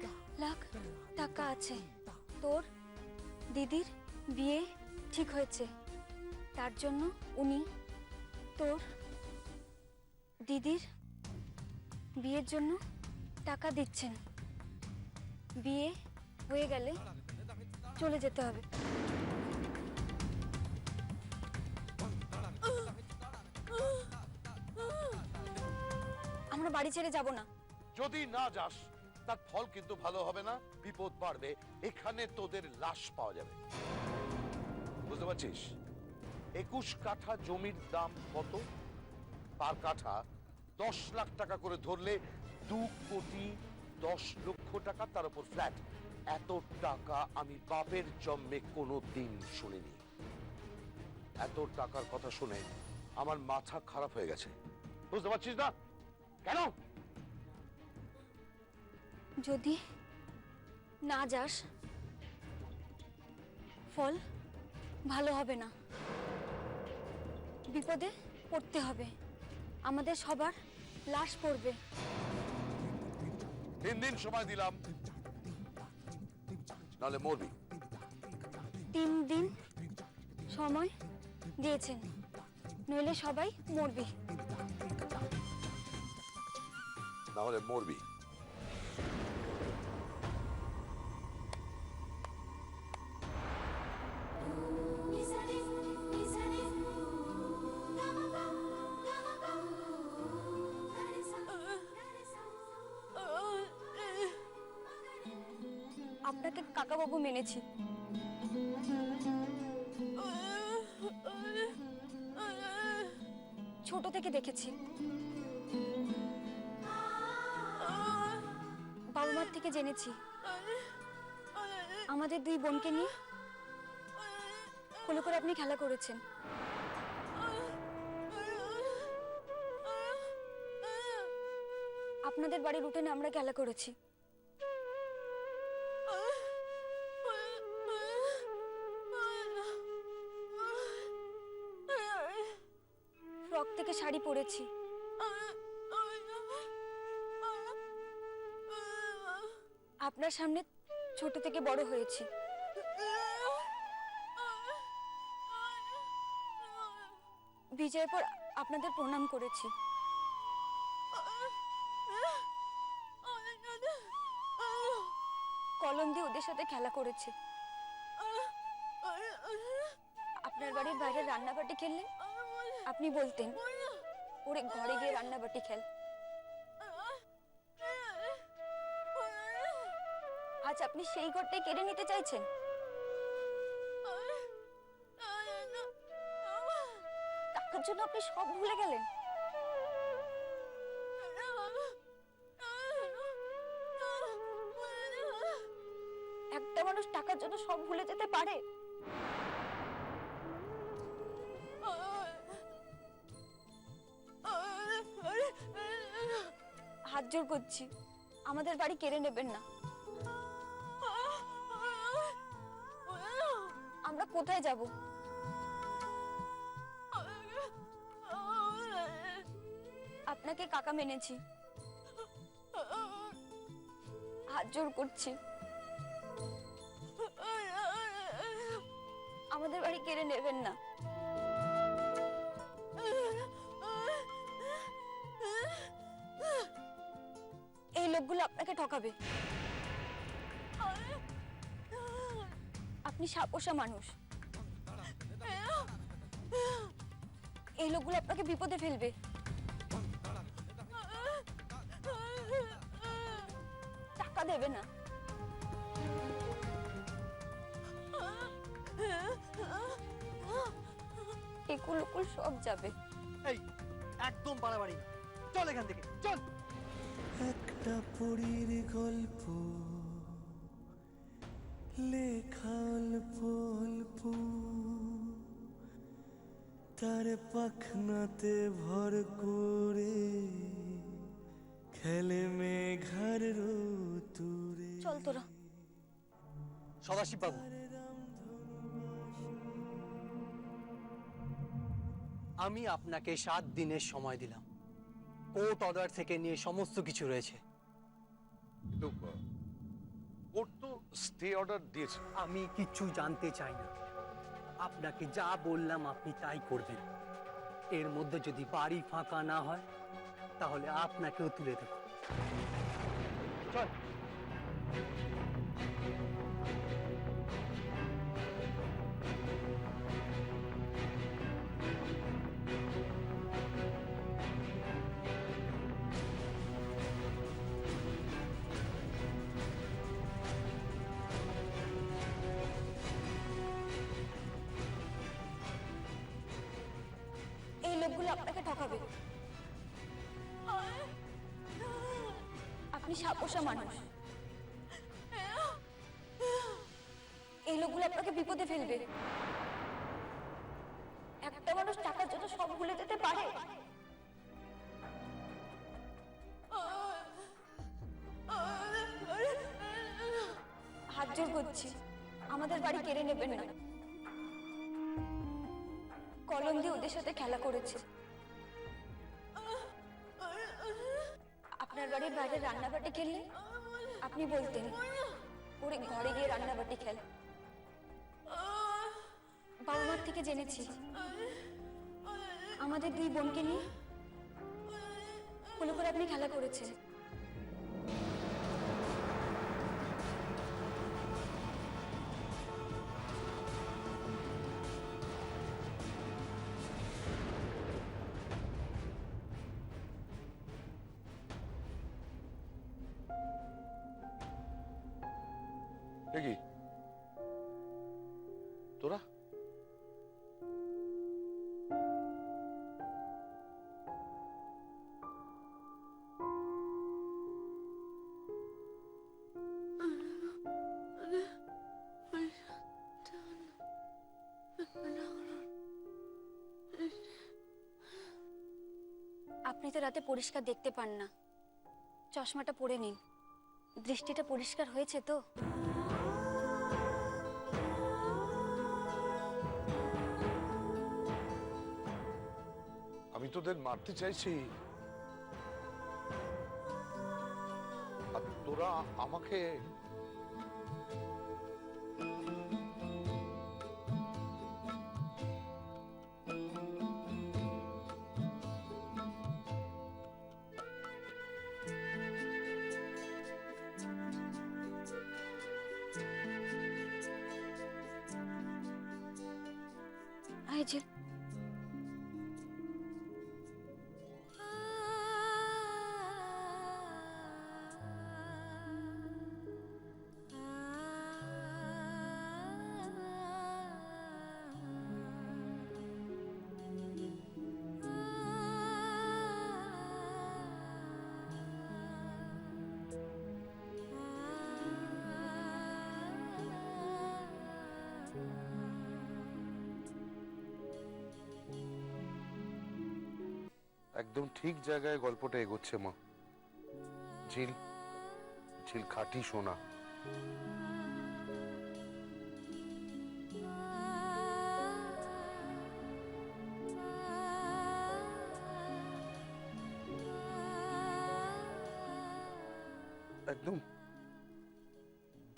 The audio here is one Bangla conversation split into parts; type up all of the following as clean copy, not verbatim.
1,00,000 টাকা আছে। তোর দিদির বিয়ে ঠিক হয়েছে, তার জন্য উনি তোর দিদির বিয়ের জন্য টাকা দিচ্ছেন। বিয়ে হয়ে গেলে চলে যেতে হবে। আমরা বাড়ি ছেড়ে যাব না। যদি না যাস তার ফল কিন্তু ভালো হবে না, বিপদ বাড়বে। এখানে তোদের লাশ পাওয়া যাবে, বুঝতে পারছিস? 21 কাঠা জমির দাম কত? পার কাঠা 10 লাখ টাকা করে ধরলে 2,10,00,000 টাকা, তার উপর ফ্ল্যাট। এত টাকা আমি বাপের জন্মে কোনোদিন শুনিনি। এত টাকার কথা শুনে আমার মাথা খারাপ হয়ে গেছে, বুঝতে পারছিস না? কেন? যদি না যাস ফল ভালো হবে না, বিপদে পড়তে হবে, আমাদের সবার লাশ পড়বে। 3 দিন সময় দিলাম, নাহলে মরবি। 3 দিন সময় দিয়েছেন, নইলে সবাই মরবি। নাহলে মরবি। আপনাকে কাকাবাবু মেনেছি। ছোট থেকে দেখেছি, বাবা মার থেকে জেনেছি আমাদের 2 বোনকে নিয়ে কোলে করে আপনি খেলা করেছেন। আপনাদের বাড়ির উঠোনে আমরা খেলা করেছি। ফ্রক থেকে শাড়ি পরেছি। আপনার সামনে ছোট থেকে বড় হয়েছি। বিজয়ের পর আপনাদের প্রণাম করেছি। কলম দিয়ে ওদের সাথে খেলা করেছে। আপনার বাড়ির বাইরে রান্নাবাটি খেললে আপনি বলতেন, ওরে ঘরে গিয়ে রান্নাবাটি খেল। আজ আপনি সেই ঘরটাই কেড়ে নিতে চাইছেন। টাকার জন্য আপনি সব ভুলে গেলেন। একটা মানুষ টাকার জন্য সব ভুলে যেতে পারে? হাত জোর করছি, আমাদের বাড়ি কেড়ে নেবেন না। আমরা কোথায় যাব? আপনাকে কাকা মেনেছি, হাত জোর করছি, আমাদের বাড়ি কেড়ে নেবেন না। এই লোকগুলো আপনাকে ঠকাবে। আপনি সাপোষা মানুষ, এই লোকগুলো আপনাকে বিপদে ফেলবে। টাকা দেবে না। একুল উকুল সব যাবে। এই একদম বাড়াবাড়ি, চল এখান থেকে, চল। একটা পরীর গল্প লেখা অল্প অল্প, তার পাখনাতে ভর করে খেলে মেঘার রতুরে। চল তোরা। সদাশিব বাবু, আমি আপনাকে 7 দিনের সময় দিলাম। কোর্ট অর্ডার থেকে নিয়ে সমস্ত কিছু রয়েছে। কিন্তু স্টে অর্ডার দিয়েছে। আমি কিচ্ছু জানতে চাই না। আপনাকে যা বললাম আপনি তাই করবেন। এর মধ্যে যদি বাড়ি ফাঁকা না হয় তাহলে আপনাকেও তুলে দেব। চল। এই লোকগুলো আপনাকে ঠকাবে। আপনি সাপোষা মানুষ। এই লোকগুলো আপনাকে বিপদে ফেলবে। একটা মানুষ টাকার জন্য সব ভুলে যেতে পারে? হাত জোর করছি, আমাদের বাড়ি কেড়ে নেবেন না। কলম দিয়ে ওদের সাথে খেলা করেছে। আপনার বাড়ির বাইরে রান্নাবাটি খেললে আপনি বলতেন ওরে ঘরে গিয়ে রান্নাবাটি খেল। বাবা মার থেকে জেনেছি আমাদের দুই বোনকে নিয়ে করে আপনি খেলা করেছেন। কি তোরা আপনি তো রাতে পরিষ্কার দেখতে পান না, চশমাটা পরে নিন। দৃষ্টিটা পরিষ্কার হয়েছে তো? আমি তোদের মারতে চাইছি আর তোরা আমাকে এই যে একদম ঠিক জায়গায় গল্পটা এগোচ্ছে মা। ঝিল ঝিল খাঁটি সোনা। একদম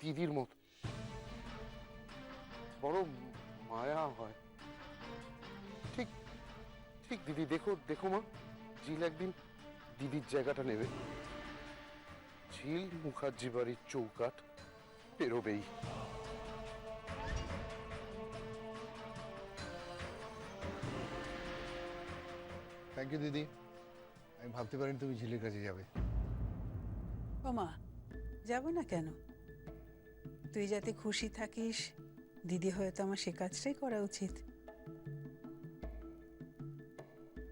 দিদির মতো, বড় মায়া হয়। ঠিক ঠিক দিদি, দেখো দেখো মা, ঝিল একদিন দিদির জায়গাটা নেবে। ঝিল মুখার্জি বাড়ির চৌকাঠ পেরোবেই। থ্যাংক ইউ দিদি। আমি ভাবতে পারিনি তুমি ঝিলের কাছে যাবে। ও মা, যাব না কেন? তুই যাতে খুশি থাকিস, দিদি হয়তো আমার সে কাজটাই করা উচিত।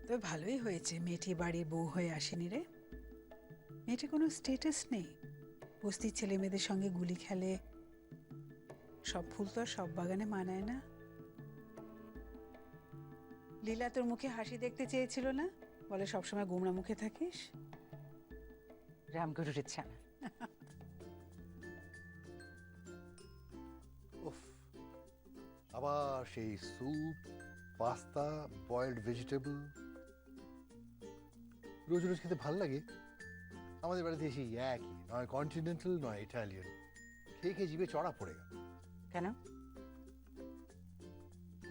তবে ভালোই হয়েছে মেয়েটি বাড়ির বউ হয়ে আসেনি রে। মেয়েটি কোনো স্টেটাস নেই, বস্তির ছেলে মেয়েদের সঙ্গে গুলি খেলে। সব ফুল তো আর সব বাগানে মানায় না। লীলা তোর মুখে হাসি দেখতে চেয়েছিল না, বলে সবসময় গোমড়া মুখে থাকিস। রামগরুর ছানা। উফ, আবার সেই স্যুপ, পাস্তা, বয়েলড ভেজিটেবল। রোজ রোজ খেতে ভাল লাগে? আমাদের বাড়িতে সেই একই, নয় কন্টিনেন্টাল নয় ইটালিয়ান, খেয়ে খেয়ে জিভে চড়া পড়ে গেল। কেন?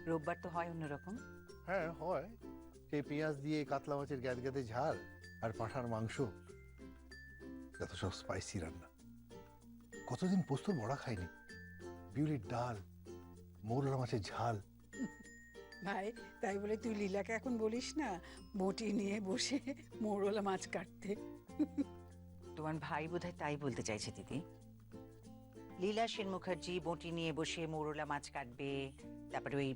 রোববার তো হয় অন্যরকম। হ্যাঁ হয়, সেই পেঁয়াজ দিয়ে কাতলা মাছের গ্যাদগ্যাদে ঝাল আর পাঁঠার মাংস, এত সব স্পাইসি রান্না। কতদিন পোস্তর বড়া খাইনি। বিউলির ডাল, মৌরলা মাছের ঝাল। ভাই, তাই বলে তুই লীলাকে এখন বলিস না বটি নিয়ে বসে মোড়লা মাছ কাটতে? তোমার ভাই বোধহয় তাই বলতে চাইছে দিদি। লীলা সেন মুখার্জি বটি নিয়ে বসে মৌরলা মাছ কাটবে, তারপরে ওই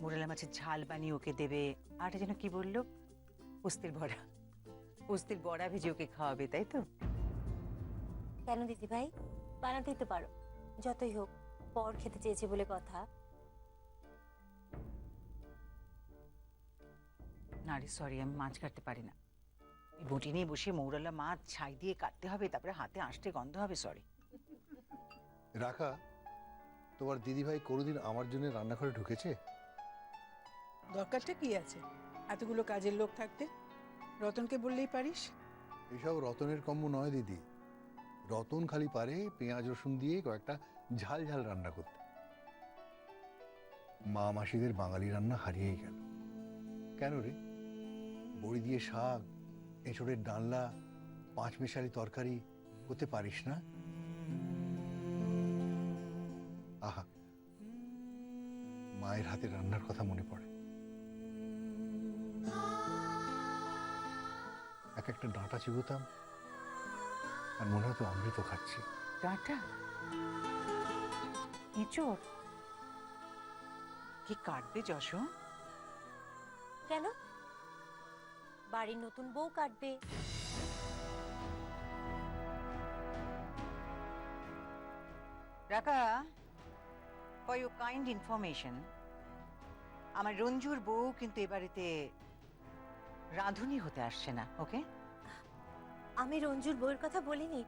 মৌরলা মাছের ঝাল বানিয়ে ওকে দেবে, আর যেন কি বললো, পোস্তের বড়া, পোস্তের বড়া ভেজে ওকে খাওয়াবে, তাই তো? কেন দিদি ভাই, বানাতেই তো পারো। যতই হোক পর খেতে চেয়েছে বলে কথা। না রে, সরি, আমি মাছ কাটতে পারি না। এই বটি নিয়ে বসে মৌরলা মাছ ছাই দিয়ে কাটতে হবে, তারপরে হাতে আঁশটে গন্ধ হবে, সরি। রাখা, তোমার দিদিভাই কোনোদিন আমার জন্য রান্নাঘরে ঢুকেছে? দরকারটা কি আছে এতগুলো কাজের লোক থাকতে? রতনকে বললেই পারিস। এসব রতনের কম্য নয় দিদি। রতন খালি পারে পেঁয়াজ রসুন দিয়ে কয়েকটা ঝাল ঝাল রান্না করতে। মা মাসিদের বাঙালি রান্না হারিয়েই গেল। কেন রে? বড়ি দিয়ে শাক, এঁচড়ের ডালনা, পাঁচমেশালি তরকারি করতে পারিস না? আহা, মায়ের হাতের রান্নার কথা মনে পড়ে। এক একটা ডাঁটা চিবোতাম আর মনে হতো অমৃত খাচ্ছি। ডাঁটা, এঁচড় কি কাটবে যশ? কেন? বাড়ির নতুন বউ কাটবে। রাকা, ফর ইউর কাইন্ড ইনফরমেশন, আমার রঞ্জুর বউ কিন্তু এ বাড়িতে রাঁধুনি হতে আসছে না, ওকে? আমি রঞ্জুর বউয়ের কথা বলিনি।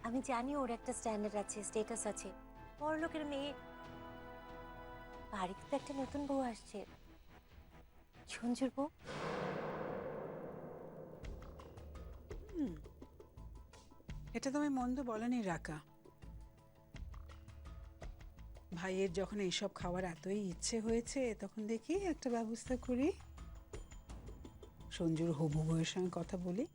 আমি জানি ওর একটা স্ট্যান্ডার্ড আছে, স্টেটাস আছে, বড়লোকের মেয়ে। বাড়িতে তো একটা নতুন বউ আসছে, সঞ্জুর বউ। এটা তুমি মন্দ বলনি রাকা। ভাইয়ের যখন এইসব খাওয়ার এতই ইচ্ছে হয়েছে, তখন দেখি একটা ব্যবস্থা করি। সঞ্জুর হবু বউয়ের সঙ্গে কথা বলি।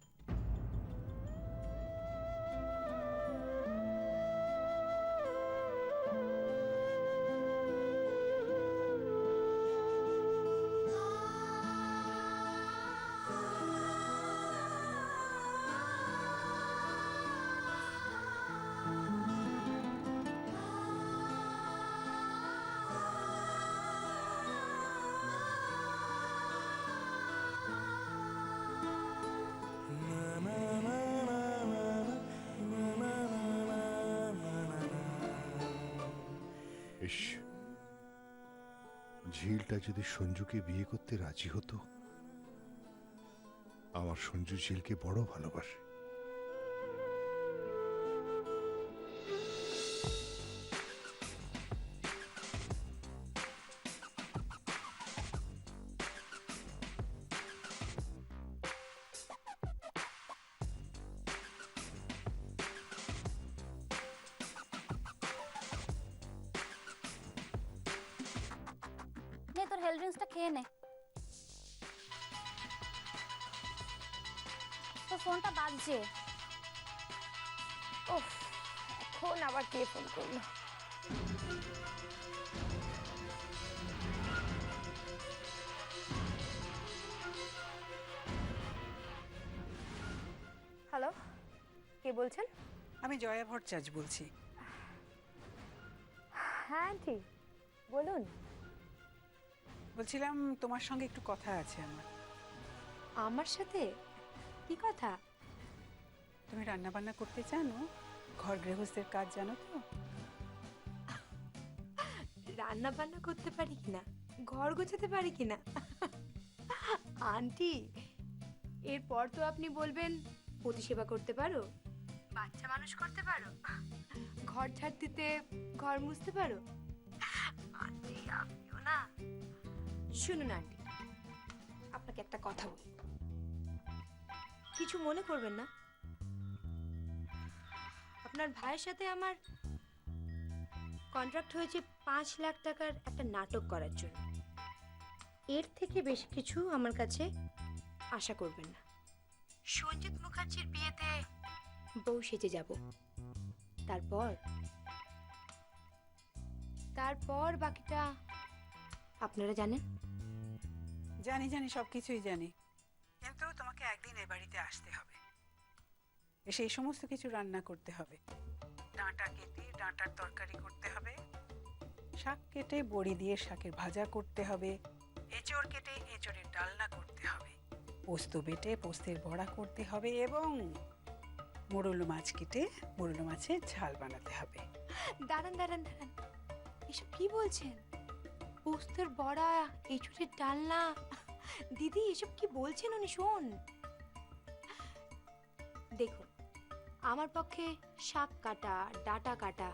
ইস, ঝিলটা যদি সঞ্জুকে বিয়ে করতে রাজি হতো। আমার সঞ্জু ঝিলকে বড় ভালোবাসে। নে তোর হেলথ ড্রিঙ্কসটা খেয়ে নে। তোর ফোনটা বাজছে। ওহ, এখন আবার কে ফোন করলো? হ্যালো, কে বলছেন? আমি জয়া ভট্টাচার্য বলছি। হ্যাঁ আন্টি, বলুন। বলছিলাম তোমার সঙ্গে একটু কথা আছে আমার। আমার সাথে কি কথা? তুমি রান্না বান্না করতে জানো? ঘর গৃহস্থের কাজ জানো তো? রান্না বান্না করতে পারি কিনা, ঘর গোছাতে পারি কিনা? আন্টি, এরপর তো আপনি বলবেন প্রতিসেবা করতে পারো, বাচ্চা মানুষ করতে পারো, ঘর ঝাড় দিতে, ঘর মুছতে পারো। আন্টি আপনিও না। শুনুন আন্টি, আপনাকে একটা কথা বলি, কিছু মনে করবেন না। আপনার ভাইয়ের সাথে আমার কন্ট্রাক্ট হয়েছে 5 লাখ টাকার একটা নাটক করার জন্য। এর থেকে বেশি কিছু আমার কাছে আশা করবেন না। সঞ্জিত মুখার্জির বিয়েতে বউ সেজে যাব। তারপর বাকিটা আপনারা জানেন। জানি জানি সব কিছুই জানি, কিন্তু তোমাকে একদিন এ বাড়িতে আসতে হবে, এসে এই সমস্ত কিছু রান্না করতে হবে। ডাঁটা কেটে ডাঁটার তরকারি করতে হবে, শাক কেটে বড়ি দিয়ে শাকের ভাজা করতে হবে, এঁচড় কেটে এঁচড়ের ডালনা করতে হবে, পোস্ত বেটে পোস্তের বড়া করতে হবে, এবং মোরল মাছ কেটে মোরল মাছের ঝাল বানাতে হবে। দাঁড়ান দাঁড়ান দাঁড়ান, এসব কি বলছেন? পোস্তের বড়া, এঁচুড়ের ডালনা, দিদি এসব কি বলছেন উনি? শোন, দেখুন, আমার পক্ষে শাক কাটা, ডাঁটা কাটা,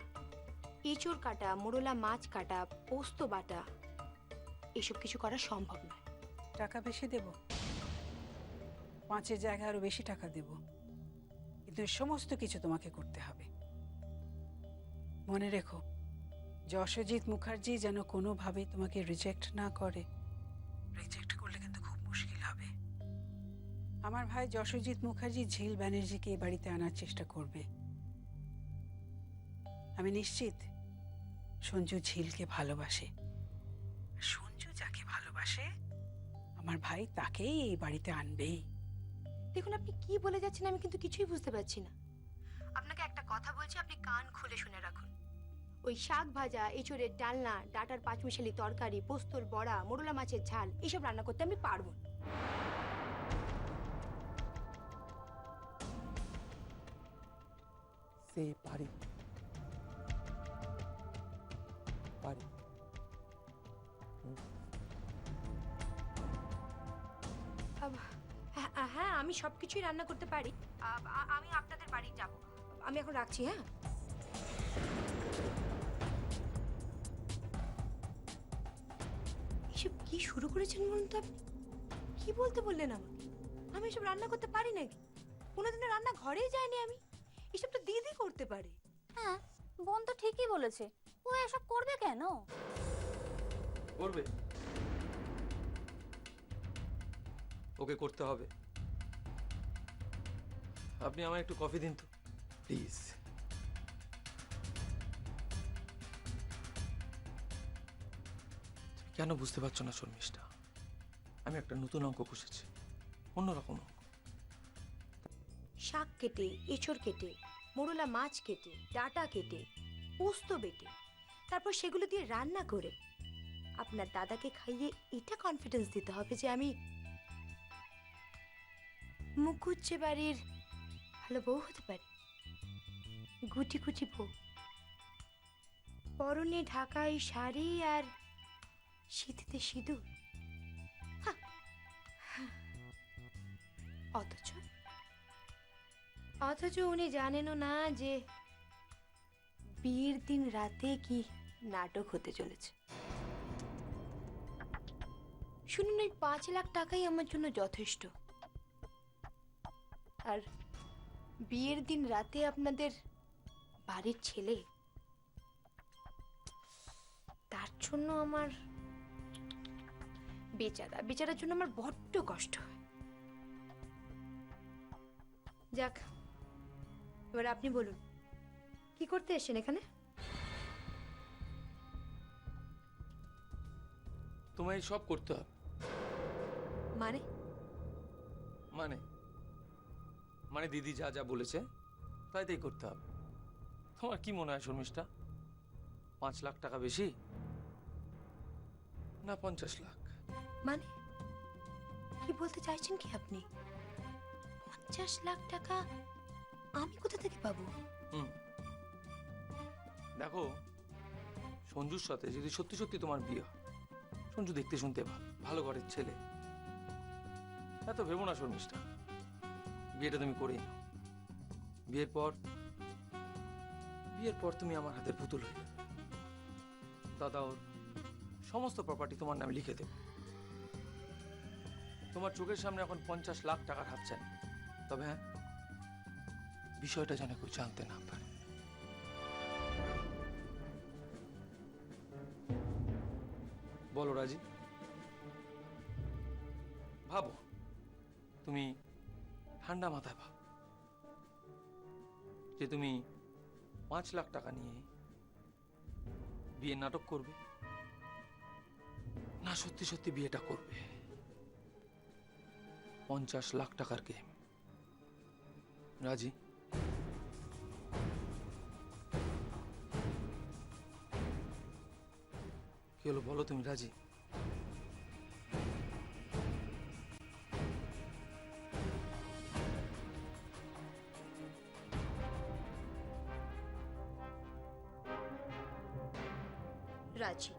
এঁচড় কাটা, মোরলা মাছ কাটা, পোস্ত বাটা এসব কিছু করা সম্ভব নয়। টাকা বেশি দেব, 5-এর জায়গায় আরো বেশি টাকা দেব, কিন্তু এই সমস্ত কিছু তোমাকে করতে হবে। মনে রেখো, যশোজিৎ মুখার্জি যেন কোনোভাবেই তোমাকে রিজেক্ট না করে। রিজেক্ট করলে কিন্তু খুব মুশকিল হবে। আমার ভাই যশোজিৎ মুখার্জি ঝিল ব্যানার্জিকে এই বাড়িতে আনার চেষ্টা করবে। আমি নিশ্চিত সঞ্জু ঝিলকে ভালোবাসে, আর সঞ্জু যাকে ভালোবাসে আমার ভাই তাকেই এই বাড়িতে আনবেই। দেখুন, আপনি কি বলে যাচ্ছেন আমি কিন্তু কিছুই বুঝতে পারছি না। আপনাকে একটা কথা বলছি, আপনি কান খুলে শুনে রাখুন। ওই শাক ভাজা, এঁচড়ের ডালনা, ডাঁটার পাঁচমিশালি তরকারি, পোস্তর বড়া, মোরলা মাছের ঝাল এসব রান্না করতে আমি পারবো না। সে পারি পারি হ্যাঁ, আমি সবকিছুই রান্না করতে পারি। আমি আপনাদের বাড়ি যাব। আমি এখন রাখছি। হ্যাঁ, এসব কি শুরু করেছেন বলুন তো আপনি? কি বলতে বললেন আমাকে? আমি এসব রান্না করতে পারি নাকি? কোনোদিনও রান্না ঘরেই যাইনি আমি। এসব তো দিদি করতে পারে। হ্যাঁ, বোন তো ঠিকই বলেছে, ও এসব করবে কেন? করবে, ওকে করতে হবে। আপনি আমায় একটু কফি দিন তো প্লিজ। কেন বুঝতে পারছো না শর্মিষ্ঠা? আমি একটা নতুন অঙ্ক কষেছি, অন্যরকম অঙ্ক। শাক কেটে, এঁচড় কেটে, মোরলা মাছ কেটে, ডাঁটা কেটে, পোস্ত বেটে, তারপর সেগুলো দিয়ে রান্না করে আপনার দাদাকে খাইয়ে এটা কনফিডেন্স দিতে হবে যে আমি মুখুজ্জে বাড়ির ভালো বউ হতে পারি। গুটি গুটি বউ, পরনে ঢাকাই শাড়ি আর সিঁথিতে সিঁদুর। হাহ, হাহ। অথচ উনি জানেনও না যে বিয়ের দিন রাতে কি নাটক হতে চলেছে। শুনুন, ওই 5 লাখ টাকাই আমার জন্য যথেষ্ট। আর বিয়ের দিন রাতে আপনাদের বাড়ির ছেলে, তার জন্য আমার বেচারার জন্য আমার বড্ড কষ্ট হয়। যাক, এবার আপনি বলুন, কি করতে এসেছেন এখানে? তোমায় সব করতে হবে। মানে মানে মানে দিদি যা যা বলেছে তাই তাই করতে হবে। তোমার কি মনে হয় শর্মিষ্ঠা, 5 লাখ টাকা বেশি না 50 লাখ? মানে কি বলতে চাইছেন কি আপনি? 50 লাখ টাকা আমি কোথা থেকে পাবো? দেখো, সঞ্জুর সাথে যদি সত্যি সত্যি তোমার বিয়ে হয়, সঞ্জু দেখতে শুনতে ভালো ঘরের ছেলে, এত ভেবো না শর্মিষ্ঠা। বিয়েটা তুমি করেই নাও। বিয়ের পর তুমি আমার হাতের পুতুল হয়ে যাবে। দাদা ওর সমস্ত প্রপার্টি তোমার নামে লিখে দেবে। তোমার চোখের সামনে এখন 50 লাখ টাকার হাত চাই। তবে হ্যাঁ, বিষয়টা যেন কেউ জানতে না পারে। বলো রাজি? ভাবো, তুমি ঠান্ডা মাথায় ভাবো যে তুমি 5 লাখ টাকা নিয়ে বিয়ের নাটক করবে, না সত্যি সত্যি বিয়েটা করবে। 50 লাখ টাকার গেম। রাজি? কি হলো বলো, তুমি রাজি? রাজি।